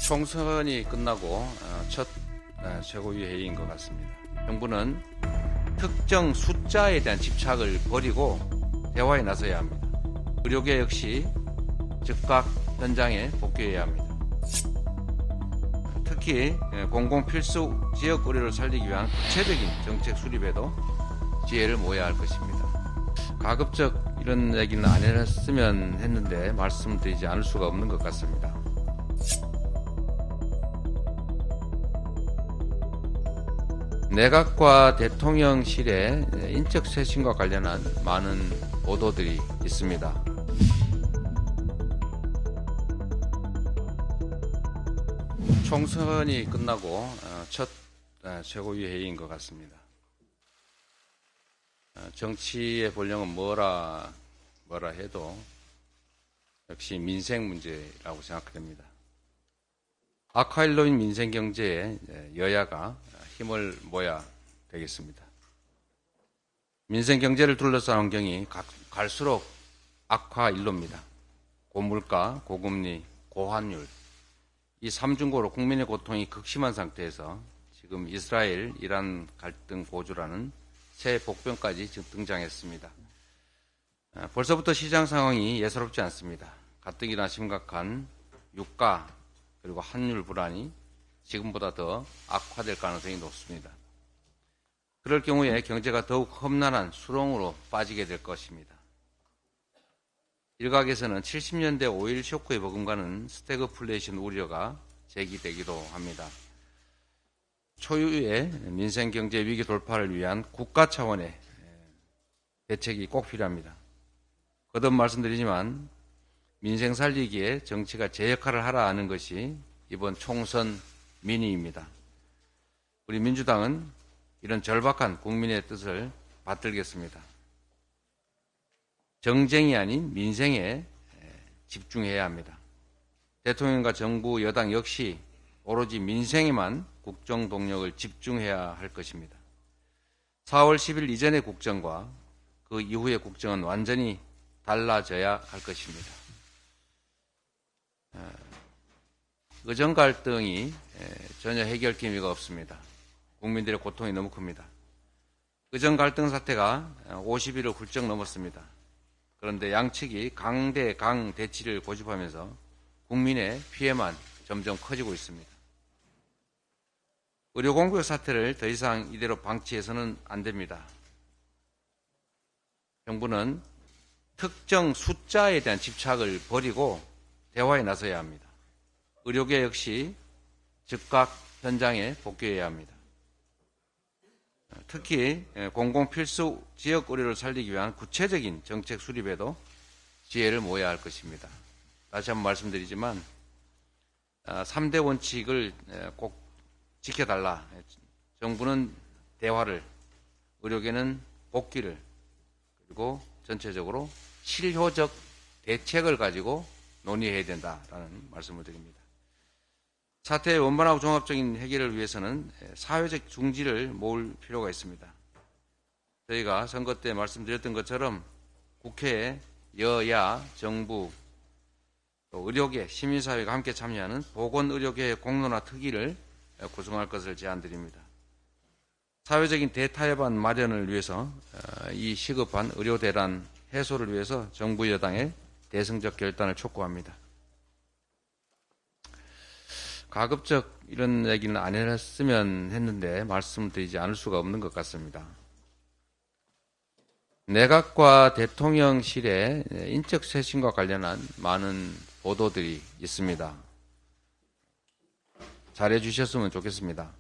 총선이 끝나고 첫 최고위 회의인 것 같습니다. 정부는 특정 숫자에 대한 집착을 버리고 대화에 나서야 합니다. 의료계 역시 즉각 현장에 복귀해야 합니다. 특히 공공필수 지역 의료를 살리기 위한 구체적인 정책 수립에도 지혜를 모아야 할 것입니다. 가급적 이런 얘기는 안 했으면 했는데 말씀드리지 않을 수가 없는 것 같습니다. 내각과 대통령실의 인적 쇄신과 관련한 많은 보도들이 있습니다. 총선이 끝나고 첫 최고위 회의인 것 같습니다. 정치의 본령은 뭐라 해도 역시 민생 문제라고 생각됩니다. 악화일로인 민생 경제에 여야가 힘을 모아야 되겠습니다. 민생 경제를 둘러싼 환경이 갈수록 악화일로입니다. 고물가, 고금리, 고환율, 이 삼중고로 국민의 고통이 극심한 상태에서 지금 이스라엘, 이란 갈등 고조라는 새 복병까지 지금 등장했습니다. 벌써부터 시장 상황이 예사롭지 않습니다. 가뜩이나 심각한 유가 그리고 환율 불안이 지금보다 더 악화될 가능성이 높습니다. 그럴 경우에 경제가 더욱 험난한 수렁으로 빠지게 될 것입니다. 일각에서는 70년대 5.1 쇼크에 버금가는 스태그플레이션 우려가 제기되기도 합니다. 초유의 민생 경제 위기 돌파를 위한 국가 차원의 대책이 꼭 필요합니다. 거듭 말씀드리지만 민생 살리기에 정치가 제 역할을 하라 하는 것이 이번 총선 민의입니다. 우리 민주당은 이런 절박한 국민의 뜻을 받들겠습니다. 정쟁이 아닌 민생에 집중해야 합니다. 대통령과 정부, 여당 역시 오로지 민생에만 국정 동력을 집중해야 할 것입니다. 4월 10일 이전의 국정과 그 이후의 국정은 완전히 달라져야 할 것입니다. 의정 갈등이 전혀 해결 기미가 없습니다. 국민들의 고통이 너무 큽니다. 의정 갈등 사태가 50일을 훌쩍 넘었습니다. 그런데 양측이 강대 대치를 고집하면서 국민의 피해만 점점 커지고 있습니다. 의료공백 사태를 더 이상 이대로 방치해서는 안 됩니다. 정부는 특정 숫자에 대한 집착을 버리고 대화에 나서야 합니다. 의료계 역시 즉각 현장에 복귀해야 합니다. 특히 공공필수 지역 의료를 살리기 위한 구체적인 정책 수립에도 지혜를 모아야 할 것입니다. 다시 한번 말씀드리지만 3대 원칙을 꼭 지켜달라. 정부는 대화를, 의료계는 복귀를, 그리고 전체적으로 실효적 대책을 가지고 논의해야 된다라는 말씀을 드립니다. 사태의 원만하고 종합적인 해결을 위해서는 사회적 중지를 모을 필요가 있습니다. 저희가 선거 때 말씀드렸던 것처럼 국회에 여야, 정부, 또 의료계, 시민사회가 함께 참여하는 보건의료계의 공론화 특위를 구성할 것을 제안드립니다. 사회적인 대타협안 마련을 위해서 이 시급한 의료대란 해소를 위해서 정부 여당의 대승적 결단을 촉구합니다. 가급적 이런 얘기는 안 했으면 했는데 말씀드리지 않을 수가 없는 것 같습니다. 내각과 대통령실의 인적 쇄신과 관련한 많은 보도들이 있습니다. 잘해 주셨으면 좋겠습니다.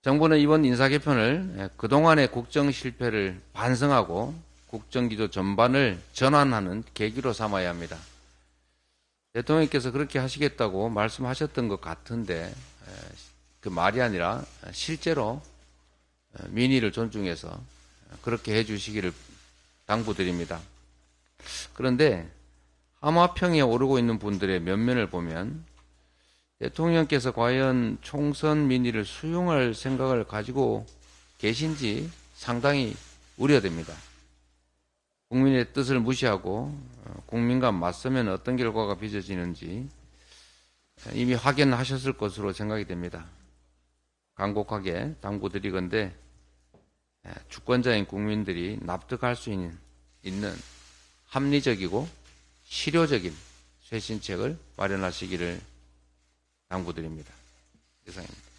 정부는 이번 인사 개편을 그동안의 국정 실패를 반성하고 국정기조 전반을 전환하는 계기로 삼아야 합니다. 대통령께서 그렇게 하시겠다고 말씀하셨던 것 같은데 그 말이 아니라 실제로 민의를 존중해서 그렇게 해주시기를 당부드립니다. 그런데 하마평에 오르고 있는 분들의 면면을 보면 대통령께서 과연 총선 민의를 수용할 생각을 가지고 계신지 상당히 우려됩니다. 국민의 뜻을 무시하고 국민과 맞서면 어떤 결과가 빚어지는지 이미 확인하셨을 것으로 생각이 됩니다. 간곡하게 당부드리건대 주권자인 국민들이 납득할 수 있는 합리적이고 실효적인 쇄신책을 마련하시기를 당부드립니다. 이상입니다.